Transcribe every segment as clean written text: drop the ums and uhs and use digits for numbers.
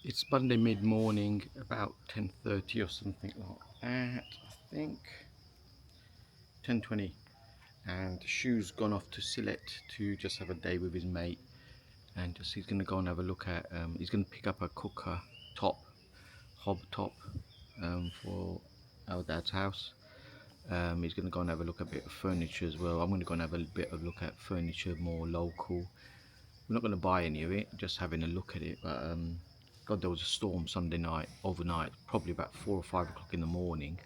It's Monday mid-morning, about 10:30 or something like that, I think. 10:20, and Shu's gone off to Sylhet to just have a day with his mate, and just he's going to go and have a look at. He's going to pick up a cooker top, hob top, for our dad's house. He's going to go and have a look at a bit of furniture as well. I'm going to go and have a bit of look at furniture, more local. We're not going to buy any of it, just having a look at it. But God, there was a storm Sunday night, overnight, probably about 4 or 5 o'clock in the morning,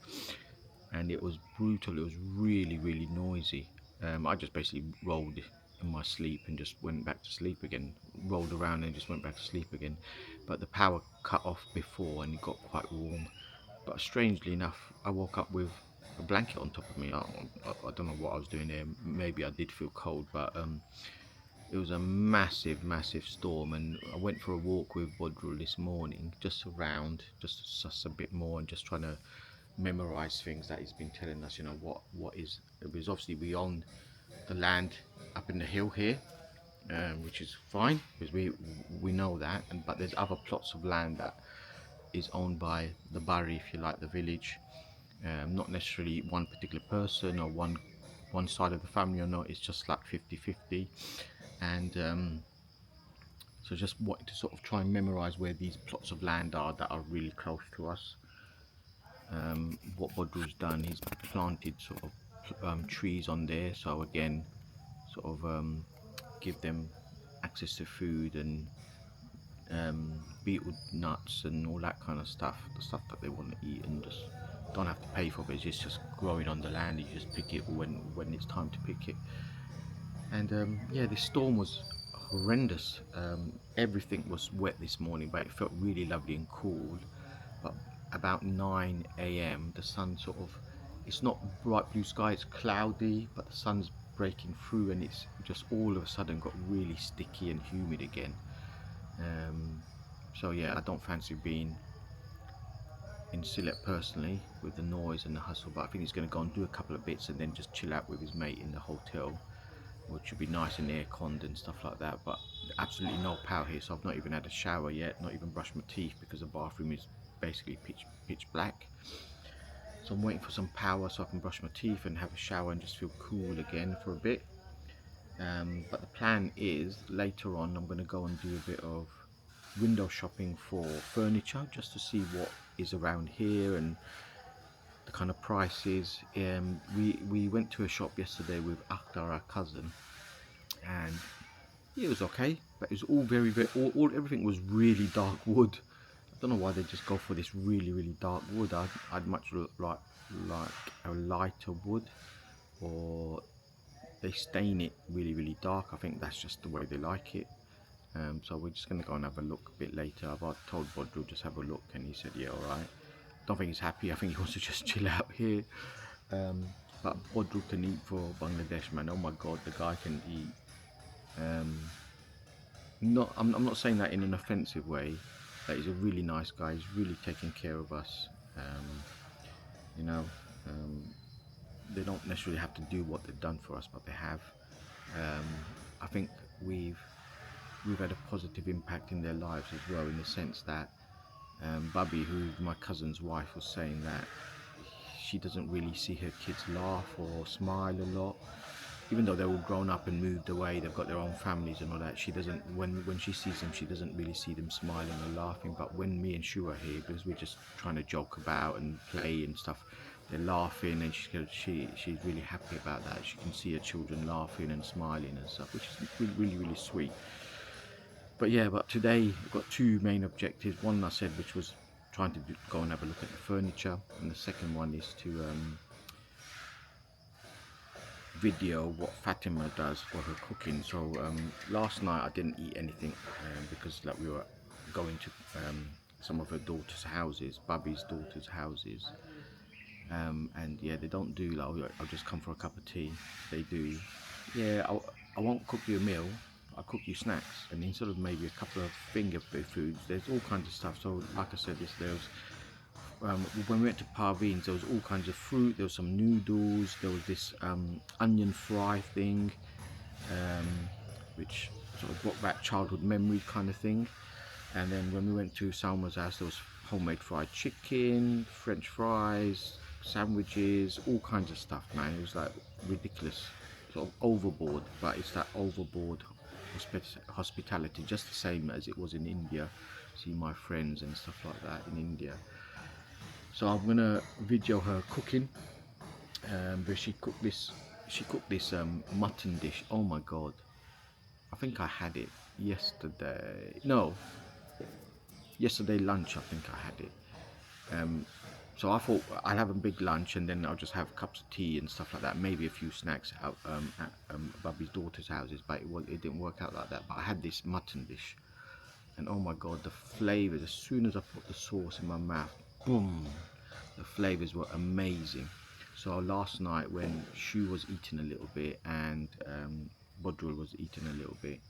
and it was brutal. It was really, really noisy. I just basically rolled in my sleep and just went back to sleep again. Rolled around and just went back to sleep again. But the power cut off before, and it got quite warm. But strangely enough, I woke up with a blanket on top of me. I don't know what I was doing there. Maybe I did feel cold, but it was a massive, massive storm, and I went for a walk with Bodrul this morning, just around, just to suss a bit more and just trying to memorize things that he's been telling us. What is, it was obviously we own the land up in the hill here, which is fine because we know that, but there's other plots of land that is owned by the Bari, if you like, the village. Not necessarily one particular person or one side of the family or not. It's just like 50-50, and so just wanting to sort of try and memorize where these plots of land are that are really close to us. What Bodru's done, he's planted sort of trees on there, so again, sort of give them access to food and beetle nuts and all that kind of stuff, the stuff that they want to eat, and just don't have to pay for it. It's just growing on the land. You just pick it when it's time to pick it. And yeah, this storm was horrendous. Everything was wet this morning, but it felt really lovely and cool. But about 9 a.m., the sun sort of, it's not bright blue sky, it's cloudy, but the sun's breaking through, and it's just all of a sudden got really sticky and humid again. So yeah, I don't fancy being in Sylhet personally with the noise and the hustle, but I think he's going to go and do a couple of bits and then just chill out with his mate in the hotel, which would be nice and air-conned and stuff like that. But absolutely no power here, so I've not even had a shower yet, not even brushed my teeth because the bathroom is basically pitch black. So I'm waiting for some power so I can brush my teeth and have a shower and just feel cool again for a bit. But the plan is later on I'm going to go and do a bit of window shopping for furniture, just to see what is around here and the kind of prices. We went to a shop yesterday with Akhtar, our cousin, and it was okay, but it was all very everything was really dark wood. I don't know why they just go for this really dark wood. I'd much like a lighter wood, or they stain it really dark. I think that's just the way they like it. So we're just going to go and have a look a bit later. I've told Bodru just have a look, and he said yeah, all right. Don't think he's happy. I think he wants to just chill out here. um, but Bodru can eat for Bangladesh, man. Oh my god, the guy can eat. I'm not saying that in an offensive way. That he's a really nice guy. He's really taking care of us. Um, you know, um, they don't necessarily have to do what they've done for us, but they have. Um, I think we've had a positive impact in their lives as well, in the sense that Bubby, who my cousin's wife, was saying that she doesn't really see her kids laugh or smile a lot, even though they're all grown up and moved away, they've got their own families and all that. She doesn't, when she sees them, she doesn't really see them smiling or laughing. But when me and Shu are here, because we're just trying to joke about and play and stuff, they're laughing, and she's really happy about that. She can see her children laughing and smiling and stuff, which is really sweet. But yeah, but today I've got two main objectives. One, I said, which was trying to go and have a look at the furniture, and the second one is to video what Fatima does for her cooking. So last night I didn't eat anything because like we were going to some of her daughter's houses, Bubby's daughter's houses, and yeah, they don't do like, I'll just come for a cup of tea. They do, yeah, I won't cook you a meal, I'll cook you snacks, and instead of maybe a couple of finger foods, there's all kinds of stuff. So like I said, there was when we went to Parveen's, there was all kinds of fruit, there was some noodles, there was this onion fry thing, which sort of brought back childhood memory kind of thing. And then when we went to Salma's house, there was homemade fried chicken, French fries, sandwiches, all kinds of stuff, man. It was like ridiculous, sort of overboard, but it's that overboard hospitality, just the same as it was in India. See my friends and stuff like that in India. So I'm gonna video her cooking, but she cooked this mutton dish. Oh my god, I think I had it yesterday. No, yesterday lunch I think I had it. So I thought I'll have a big lunch and then I'll just have cups of tea and stuff like that. Maybe a few snacks out at Bubby's daughter's houses, but it didn't work out like that. But I had this mutton dish, and oh my god, the flavors! As soon as I put the sauce in my mouth, boom, the flavors were amazing. So last night when Shu was eating a little bit and Bodrul was eating a little bit,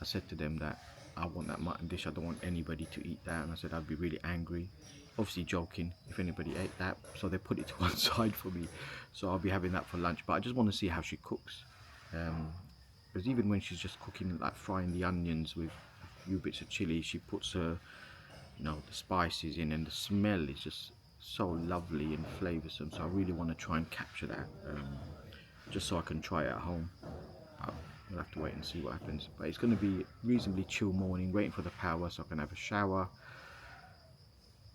I said to them that I want that mutton dish. I don't want anybody to eat that, and I said I'd be really angry. Obviously joking if anybody ate that, so they put it to one side for me. So I'll be having that for lunch. But I just want to see how she cooks, because even when she's just cooking, like frying the onions with a few bits of chili, she puts her, the spices in, and the smell is just so lovely and flavoursome. So I really want to try and capture that, just so I can try it at home. We'll have to wait and see what happens. But it's going to be reasonably chill morning, waiting for the power so I can have a shower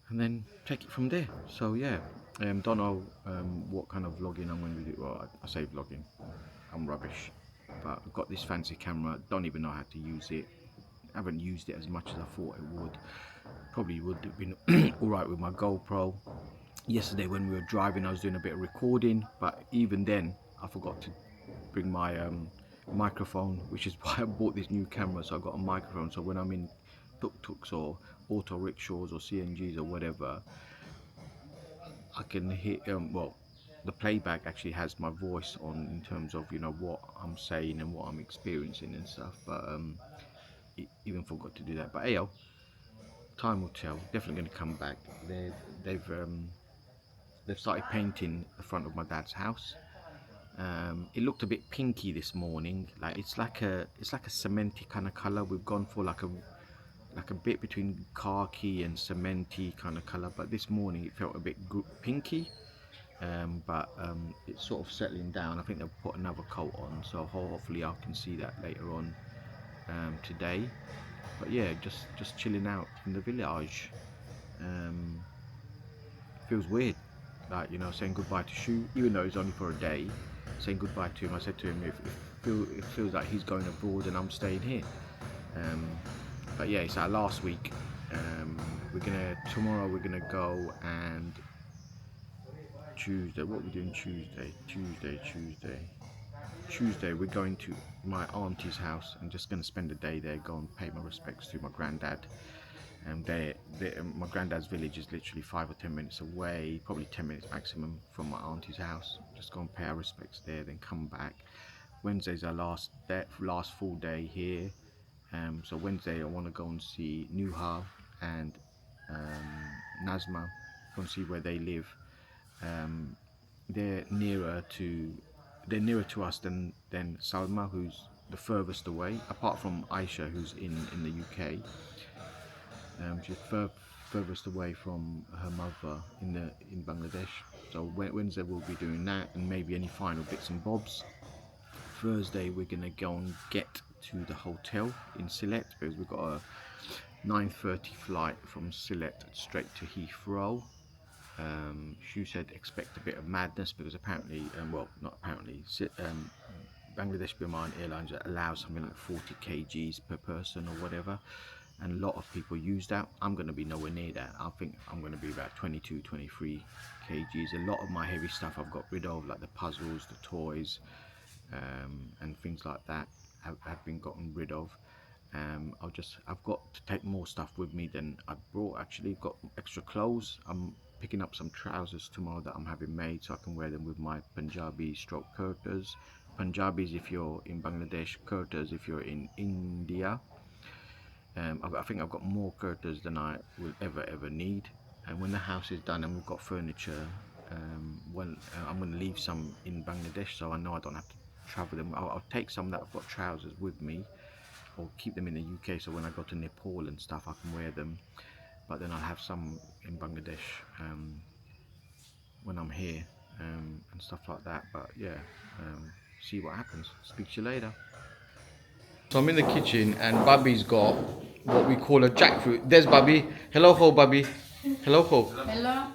and then take it from there. So yeah, don't know what kind of vlogging I'm going to do. Well, I say vlogging, I'm rubbish, but I've got this fancy camera, don't even know how to use it. I haven't used it as much as I thought it would. Probably would have been alright with my GoPro. Yesterday when we were driving I was doing a bit of recording, but even then I forgot to bring my microphone, which is why I bought this new camera. So I got a microphone, so when I'm in tuk-tuks or auto rickshaws or CNGs or whatever, I can hear well, the playback actually has my voice on in terms of what I'm saying and what I'm experiencing and stuff. But even forgot to do that. But hey, time will tell. Definitely going to come back. They've started painting the front of my dad's house. It looked a bit pinky this morning. Like it's like a cementy kind of color. We've gone for like a bit between khaki and cementy kind of color. But this morning it felt a bit pinky. But it's sort of settling down. I think they'll put another coat on. So hopefully I can see that later on today. But yeah, just chilling out in the village. Feels weird, like saying goodbye to Shu, even though it's only for a day. Saying goodbye to him, I said to him, it feels like he's going abroad and I'm staying here. But yeah, it's our last week. Tomorrow we're gonna go, and Tuesday, what are we doing Tuesday we're going to my auntie's house. I'm just going to spend a day there, go and pay my respects to my granddad. And my granddad's village is literally 5 or 10 minutes away, probably 10 minutes maximum from my auntie's house. Just go and pay our respects there, then come back. Wednesday's our last full day here. So Wednesday I want to go and see Nuha and Nazma, go and see where they live. They're nearer to us than Salma, who's the furthest away, apart from Aisha, who's in the UK. She's furthest away from her mother in Bangladesh. So Wednesday we'll be doing that, and maybe any final bits and bobs. Thursday we're gonna go and get to the hotel in Sylhet, because we've got a 9:30 flight from Sylhet straight to Heathrow. She said expect a bit of madness, because apparently, well, not apparently, Bangladesh Biman Airlines allows something like 40 kgs per person or whatever, and a lot of people use that. I'm going to be nowhere near that. I think I'm going to be about 22, 23 kgs. A lot of my heavy stuff I've got rid of, like the puzzles, the toys, and things like that have been gotten rid of. I've got to take more stuff with me than I brought. Actually, got extra clothes. I'm picking up some trousers tomorrow that I'm having made, so I can wear them with my Punjabi stroke kurtas. Punjabis if you're in Bangladesh, kurtas if you're in India. I think I've got more kurtas than I will ever need. And when the house is done and we've got furniture, I'm going to leave some in Bangladesh, so I know I don't have to travel them. I'll take some that I've got trousers with me, or keep them in the UK, so when I go to Nepal and stuff I can wear them. But then I'll have some in Bangladesh when I'm here and stuff like that. But yeah, see what happens. Speak to you later. So I'm in the kitchen and Bubby's got what we call a jackfruit. There's Bubby. Hello ho Bubby. Hello ho. Hello.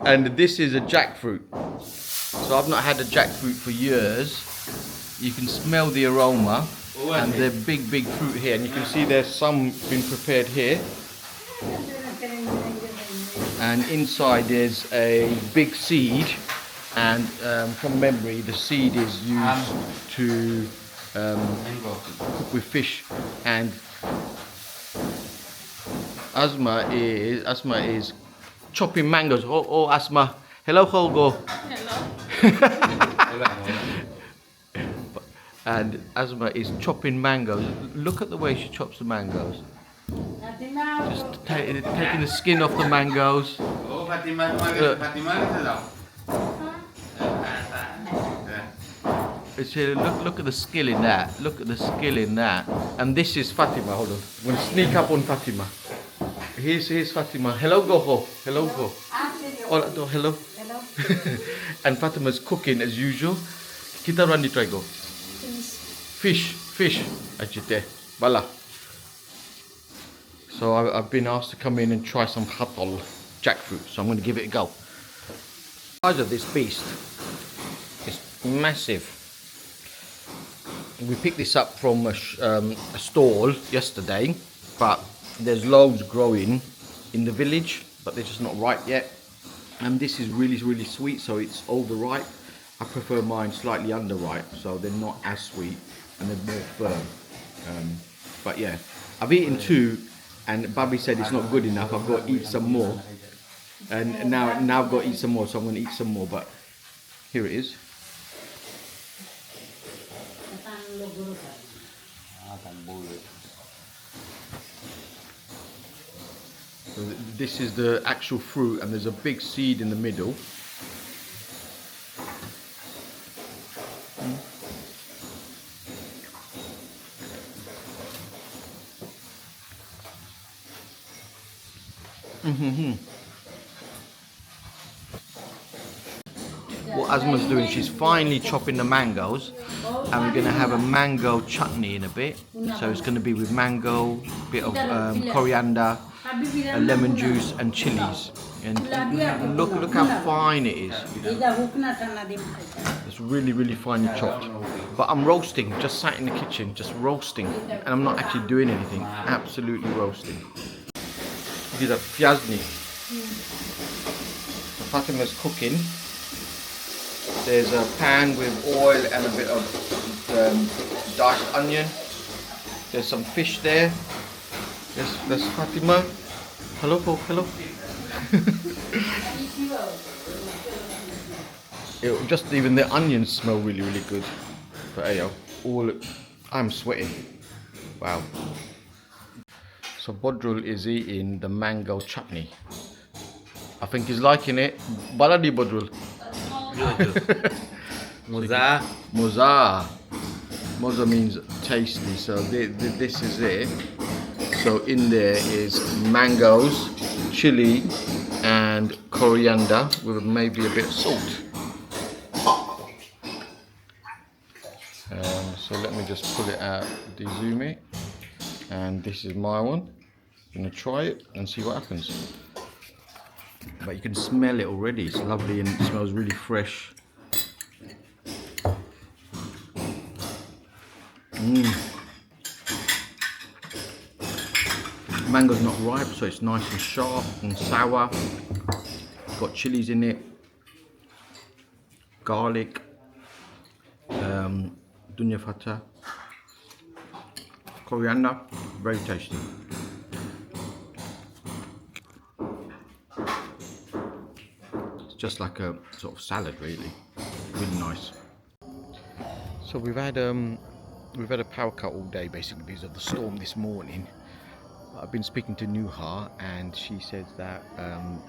And this is a jackfruit. So I've not had a jackfruit for years. You can smell the aroma and they're big fruit here, and you can see there's some been prepared here. And inside there's a big seed, and from memory the seed is used to cook with fish. And Asma is chopping mangoes. Oh Asma, hello Holgo. Hello. And Asma is chopping mangoes. Look at the way she chops the mangoes. Just taking the skin off the mangoes. Look at the skill in that. Look at the skill in that. And this is Fatima. Hold on. I'm going to sneak up on Fatima. Here's Fatima. Hello, Goho. Hello, Go. Oh, hello. And Fatima's cooking as usual. Kita run try go. Fish. Ajite. Bala. So I've been asked to come in and try some khatal jackfruit. So I'm going to give it a go. The size of this beast is massive. We picked this up from a stall yesterday, but there's loads growing in the village, but they're just not ripe yet. And this is really sweet, so it's overripe. I prefer mine slightly underripe, so they're not as sweet and they're more firm. But yeah, I've eaten two, and Bobby said it's not good enough. I've got to eat some more, and now I've got to eat some more, so I'm going to eat some more. But here it is. So this is the actual fruit, and there's a big seed in the middle. What Asma's doing, she's finely chopping the mangoes, and we're going to have a mango chutney in a bit. So it's going to be with mango, bit of coriander, lemon juice and chilies. And look how fine it is. It's really finely chopped. But I'm roasting, just sat in the kitchen, just roasting, and I'm not actually doing anything. Absolutely roasting. These are piazni. So Fatima's cooking. There's a pan with oil and a bit of diced onion. There's some fish there. There's Fatima. Hello, hello. Just even the onions smell really good. But hey, I'm sweating. Wow. So Bodrul is eating the mango chutney. I think he's liking it. Baladi Bodrul. Moza. Moza means tasty. So this is it. So in there is mangoes, chili, and coriander with maybe a bit of salt. So let me just pull it out, de-zoom it, and this is my one. I'm gonna try it and see what happens. But you can smell it already. It's lovely and it smells really fresh. Mango's not ripe, so it's nice and sharp and sour. Got chilies in it, garlic, dunya fatah, coriander, very tasty. It's just like a sort of salad, really nice. So we've had a power cut all day, basically because of the storm this morning. I've been speaking to Nuha, and she says that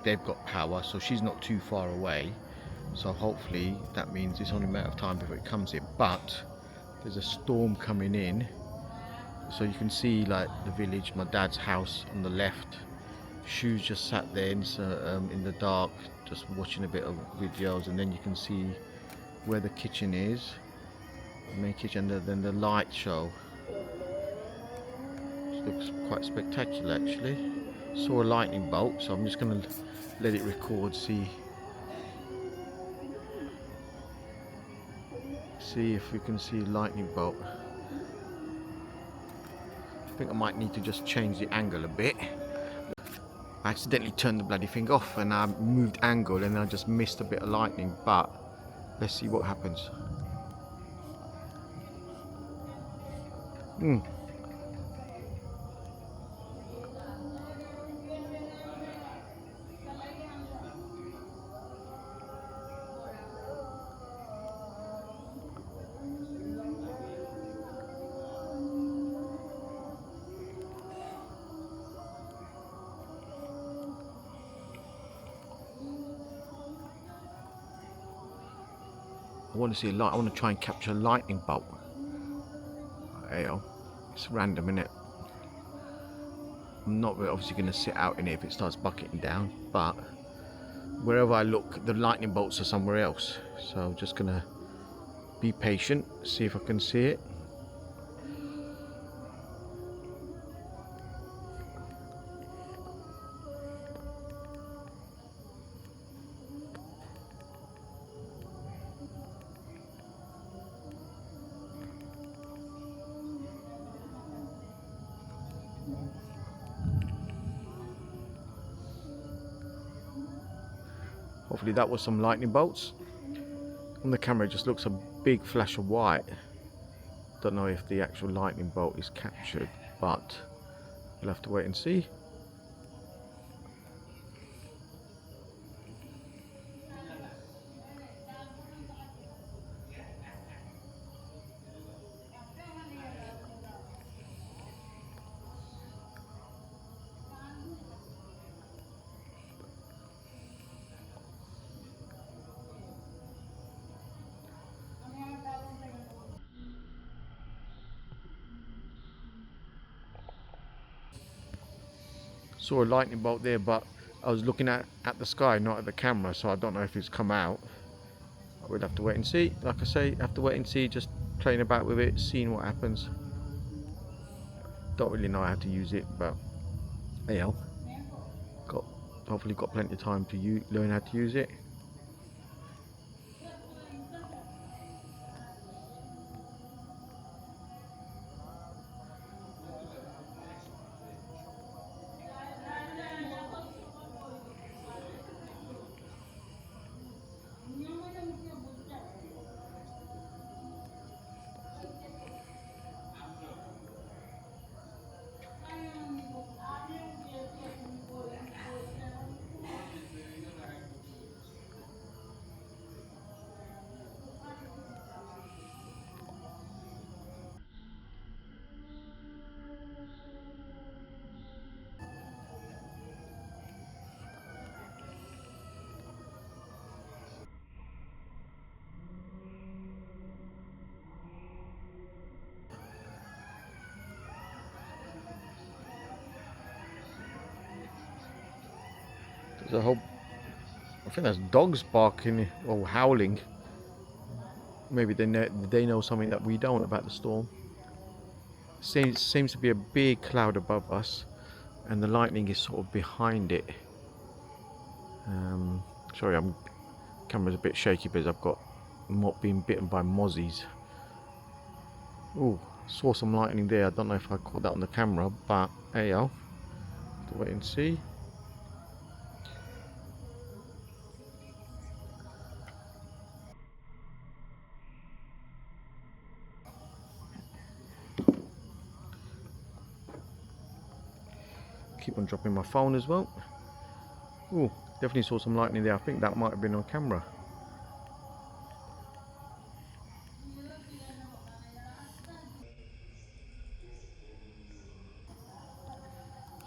they've got power, so she's not too far away. So hopefully that means it's only a matter of time before it comes in. But there's a storm coming in. So you can see like the village, my dad's house on the left. Shoes just sat there in the dark, just watching a bit of videos, and then you can see where the kitchen is, the main kitchen, and then the light show. It looks quite spectacular actually. Saw a lightning bolt, so I'm just gonna let it record, see if we can see a lightning bolt. I think I might need to just change the angle a bit. I accidentally turned the bloody thing off and I moved angle and I just missed a bit of lightning, but let's see what happens. I want to see a light. I want to try and capture a lightning bolt. It's random, innit? I'm not obviously going to sit out in it if it starts bucketing down, but wherever I look, the lightning bolts are somewhere else. So I'm just going to be patient, see if I can see it. Hopefully that was some lightning bolts. On the camera it just looks a big flash of white. Don't know if the actual lightning bolt is captured, but we'll have to wait and see. Saw a lightning bolt there, but I was looking at the sky, not at the camera, so I don't know if it's come out. We'll have to wait and see. Like I say, have to wait and see, just playing about with it, seeing what happens. Don't really know how to use it, but anyhow, hopefully got plenty of time to learn how to use it. There's a whole, I think that's dogs barking or howling. Maybe they know something that we don't about the storm. Seems to be a big cloud above us, and the lightning is sort of behind it. Sorry, camera's a bit shaky because I've got been bitten by mozzies. Oh, saw some lightning there. I don't know if I caught that on the camera, but hey yo, wait and see. Keep on dropping my phone as well. Oh, definitely saw some lightning there. I think that might have been on camera.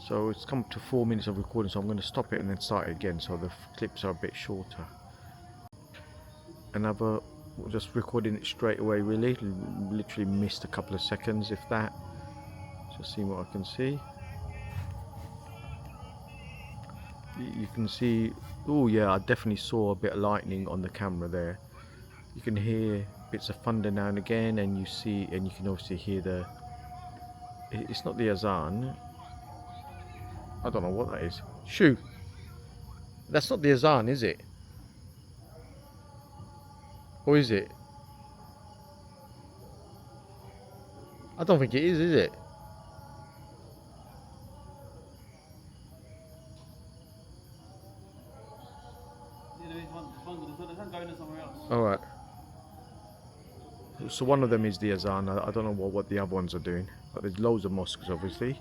So it's come to 4 minutes of recording, so I'm going to stop it and then start it again, so the clips are a bit shorter. Another just recording it straight away, really. Literally missed a couple of seconds, if that. Just seeing what I can see. You can see, oh yeah, I definitely saw a bit of lightning on the camera there. You can hear bits of thunder now and again, and you can obviously hear it's not the azan. I don't know what that is. Shoo! That's not the azan, is it? Or is it? I don't think it is it? Alright. So one of them is the azan. I don't know what the other ones are doing. But there's loads of mosques, obviously.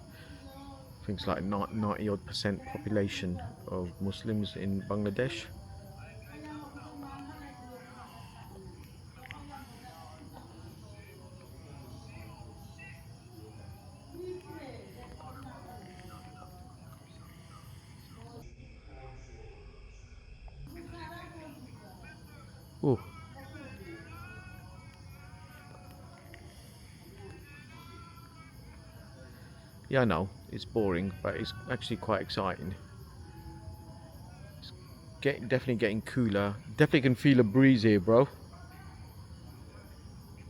Things like 90 odd percent population of Muslims in Bangladesh. Oh, yeah, I know it's boring, but it's actually quite exciting. Definitely getting cooler. Definitely can feel a breeze here, bro.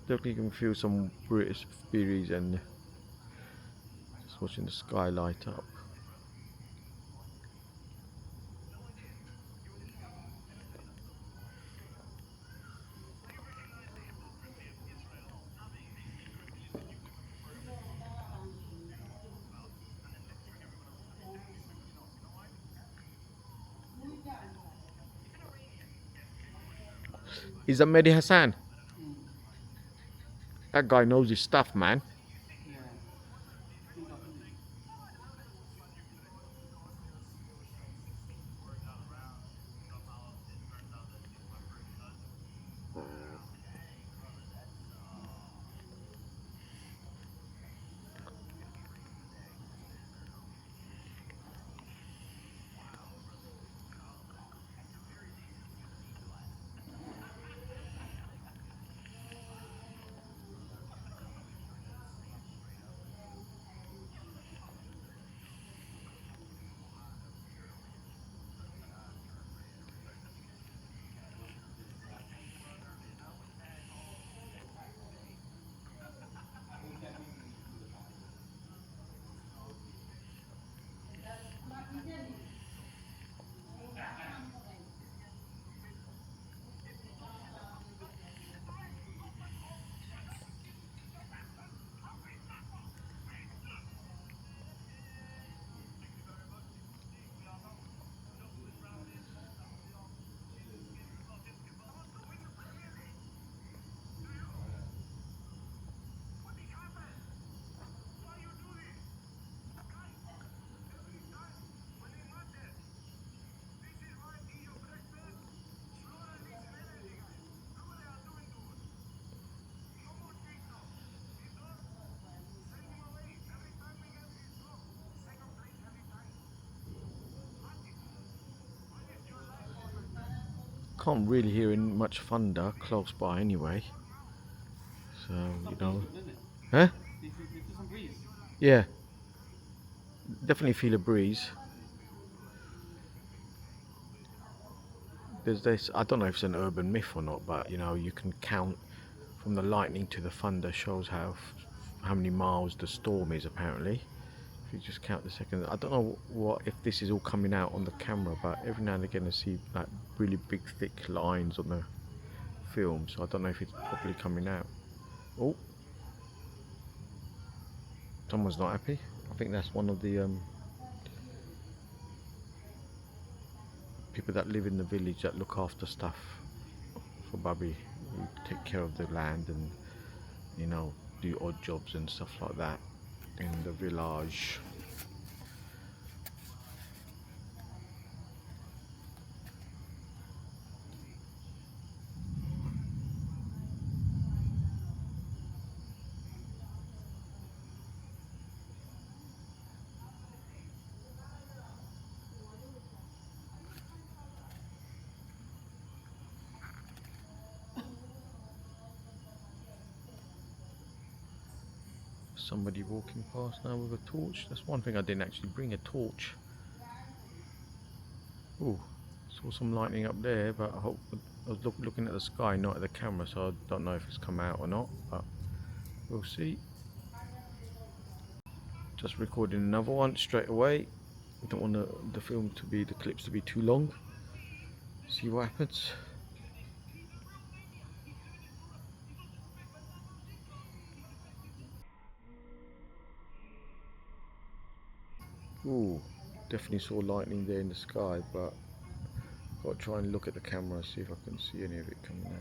Definitely can feel some British breeze, and just watching the sky light up. Is that Mehdi Hassan? That guy knows his stuff, man. Can't really hear much thunder close by anyway. So, you know. Huh? Yeah. Definitely feel a breeze. There's this, I don't know if it's an urban myth or not, but you know, you can count from the lightning to the thunder, shows how many miles the storm is apparently. If you just count the seconds, I don't know if this is all coming out on the camera, but every now and again I see like really big thick lines on the film, so I don't know if it's properly coming out. Oh, someone's not happy. I think that's one of the people that live in the village that look after stuff for Bubby, who take care of the land and, you know, do odd jobs and stuff like that in the village. somebody walking past now with a torch. That's one thing I didn't actually bring, a torch. Oh, saw some lightning up there, but I was looking at the sky, not at the camera, so I don't know if it's come out or not, but we'll see. Just recording another one straight away. I don't want the clips to be too long. See what happens. Ooh, definitely saw lightning there in the sky, but got to try and look at the camera and see if I can see any of it coming out.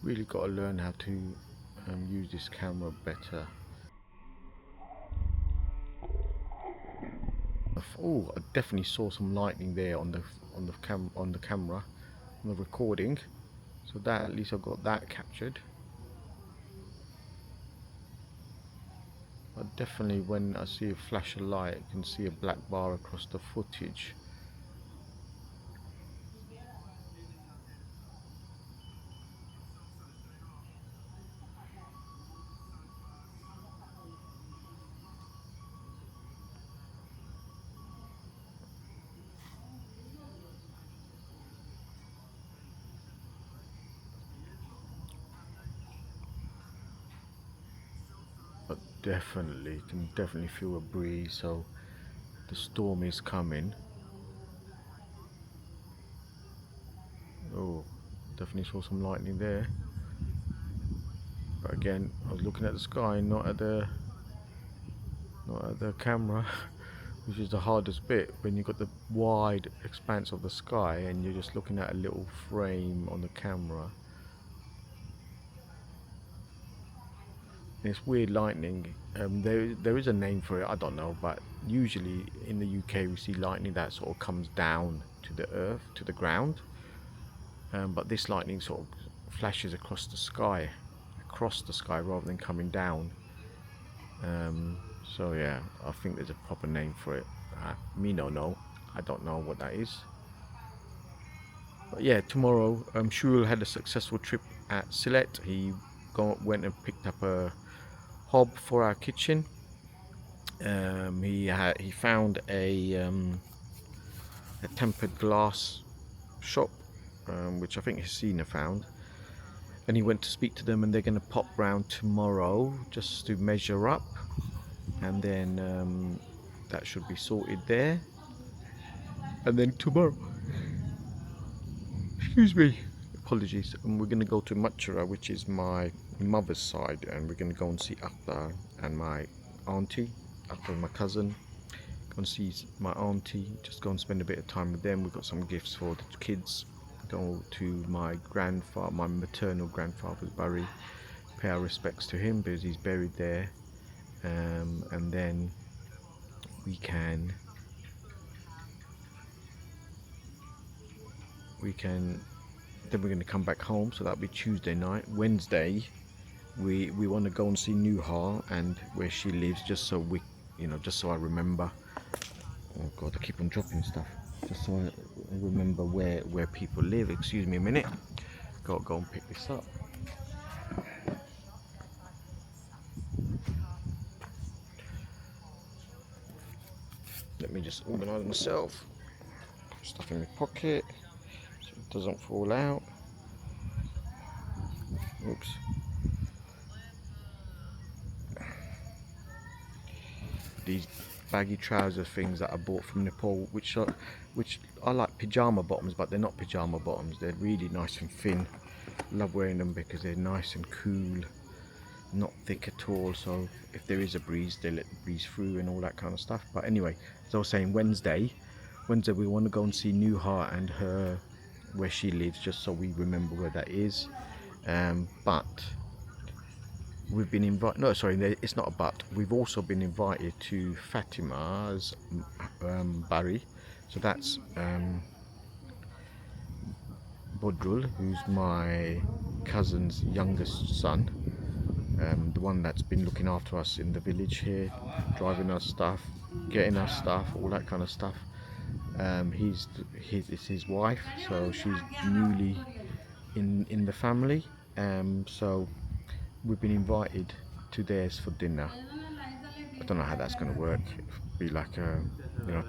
Really got to learn how to use this camera better. Oh, I definitely saw some lightning there on the camera, on the recording. So that, at least I got that captured. But definitely when I see a flash of light, I can see a black bar across the footage. But definitely, can definitely feel a breeze, so the storm is coming. Oh, definitely saw some lightning there. But again, I was looking at the sky, not at the camera, which is the hardest bit when you've got the wide expanse of the sky and you're just looking at a little frame on the camera. And it's weird lightning. There is a name for it, I don't know, but usually in the UK we see lightning that sort of comes down to the earth, to the ground. But this lightning sort of flashes across the sky rather than coming down. So yeah, I think there's a proper name for it. Me no know. I don't know what that is. But yeah, tomorrow Shul had a successful trip at Sylhet. He went and picked up a hob for our kitchen. He found a tempered glass shop, which I think Hasina found, and he went to speak to them, and they're going to pop round tomorrow just to measure up, and then that should be sorted there. And then tomorrow, excuse me, apologies, and we're going to go to Machara, which is my mother's side, and we're going to go and see Akhtar and my auntie. Akhtar, my cousin. Go and see my auntie, just go and spend a bit of time with them. We've got some gifts for the kids. Go to my maternal grandfather's bury, pay our respects to him because he's buried there, and then we're going to come back home, so that'll be Tuesday night. Wednesday we want to go and see Nuha and where she lives, just so I remember. Oh god, I keep on dropping stuff. Just so I remember where people live. Excuse me a minute. Gotta go and pick this up. Let me just organise myself. Stuff in my pocket so it doesn't fall out. Oops. baggy trouser things that I bought from Nepal, which are like pajama bottoms, but they're not pajama bottoms. They're really nice and thin. Love wearing them because they're nice and cool, not thick at all. So if there is a breeze, they let the breeze through and all that kind of stuff. But anyway, as I was saying, Wednesday we want to go and see Nuha and her, where she lives, just so we remember where that is. But we've been invited, no sorry, it's not a but, we've also been invited to Fatima's Bari. So that's Bodrul, who's my cousin's youngest son, the one that's been looking after us in the village here, driving us stuff, getting us stuff, all that kind of stuff. It's his wife, so she's newly in the family. So we've been invited to theirs for dinner. I don't know how that's going to work. It'll be like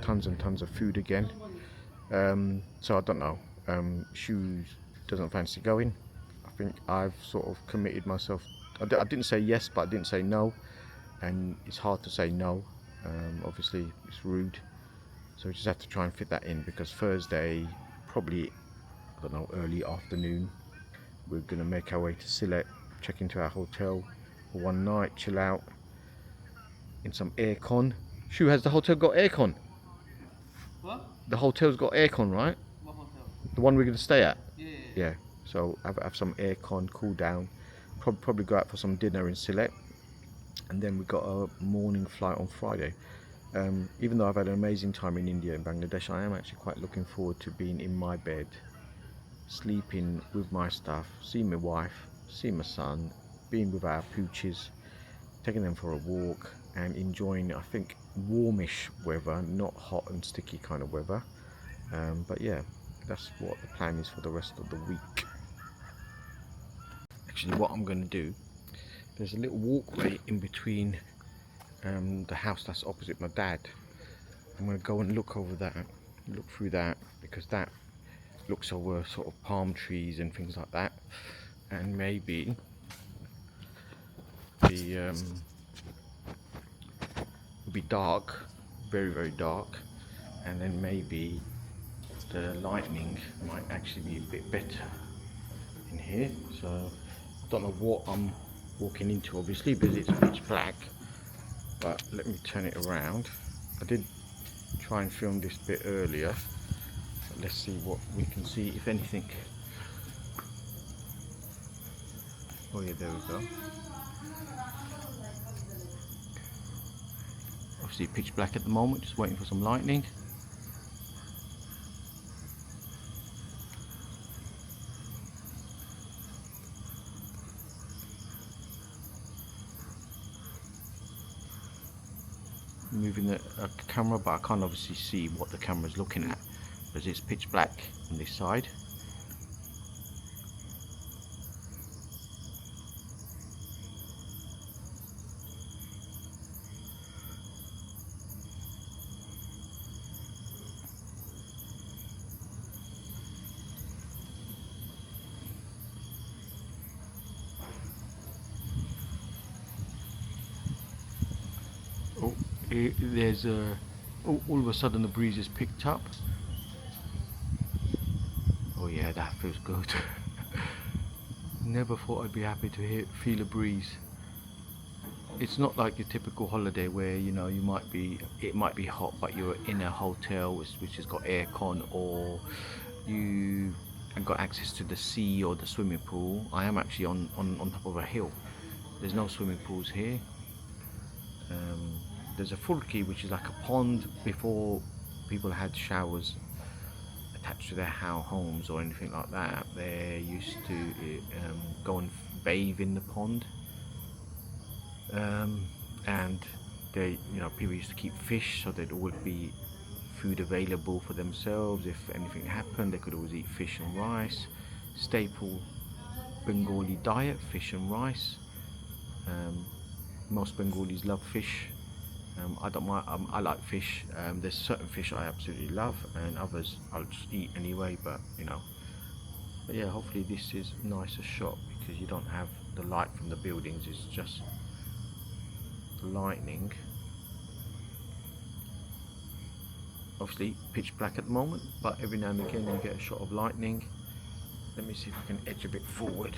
tons and tons of food again. So I don't know. Shoes doesn't fancy going. I think I've sort of committed myself. I didn't say yes, but I didn't say no, and it's hard to say no. Obviously it's rude, so we just have to try and fit that in, because Thursday, probably, I don't know, early afternoon, we're gonna make our way to Sylhet, check into our hotel for one night, chill out in some aircon. Shu, has the hotel got aircon? What? The hotel's got aircon, right? What hotel? The one we're gonna stay at? Yeah. Yeah. So have some aircon, cool down. Probably go out for some dinner in Sylhet, and then we got a morning flight on Friday. Even though I've had an amazing time in India and Bangladesh, I am actually quite looking forward to being in my bed, sleeping with my stuff, seeing my wife, seeing my son, being with our pooches, taking them for a walk, and enjoying, I think, warmish weather, not hot and sticky kind of weather. But yeah, that's what the plan is for the rest of the week. Actually, what I'm going to do, there's a little walkway in between the house that's opposite my dad. I'm going to go and look over that, look through that, because that looks over sort of palm trees and things like that, and maybe it'll be dark, very dark, and then maybe the lighting might actually be a bit better in here. So I don't know what I'm walking into, obviously, because it's pitch black. But let me turn it around. I did try and film this bit earlier, but let's see what we can see, if anything. Oh yeah, there we go. Obviously pitch black at the moment, just waiting for some lightning. Moving the camera, but I can't obviously see what the camera's looking at because it's pitch black on this side. Oh, there's all of a sudden the breeze has picked up. Oh yeah, that feels good. Never thought I'd be happy to feel a breeze. It's not like your typical holiday where it might be hot, but you're in a hotel which has got aircon, or you have got access to the sea or the swimming pool. I am actually on top of a hill. There's no swimming pools here. There's a fulki, which is like a pond. Before people had showers attached to their homes or anything like that, they used to go and bathe in the pond, and people used to keep fish, so there'd always be food available for themselves. If anything happened, they could always eat fish and rice. Staple Bengali diet, fish and rice. Most Bengalis love fish. I don't mind. I like fish. There's certain fish I absolutely love, and others I'll just eat anyway. But yeah, hopefully this is a nicer shot, because you don't have the light from the buildings. It's just lightning. obviously pitch black at the moment, but every now and again you get a shot of lightning. Let me see if I can edge a bit forward.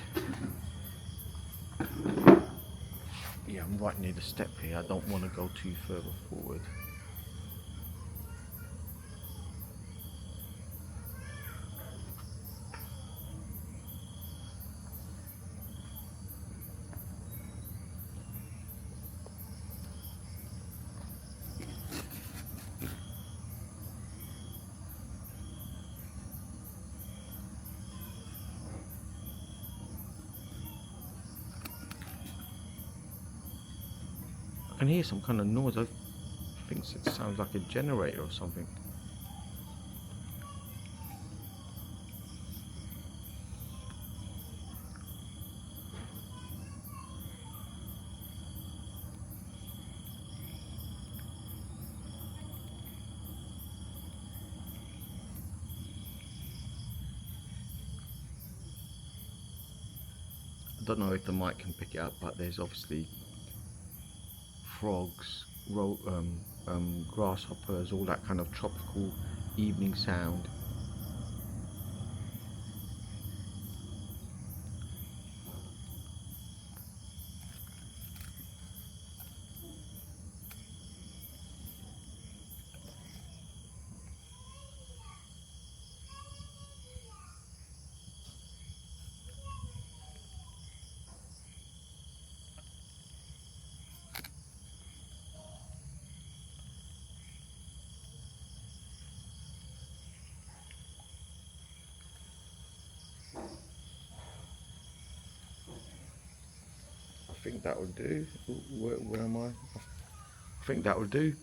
Yeah, I'm right near the step here. I don't want to go too further forward. I can hear some kind of noise. I think it sounds like a generator or something. I don't know if the mic can pick it up, but there's obviously frogs, grasshoppers, all that kind of tropical evening sound. I think that will do. Where am I? I think that will do.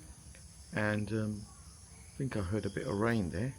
And I think I heard a bit of rain there.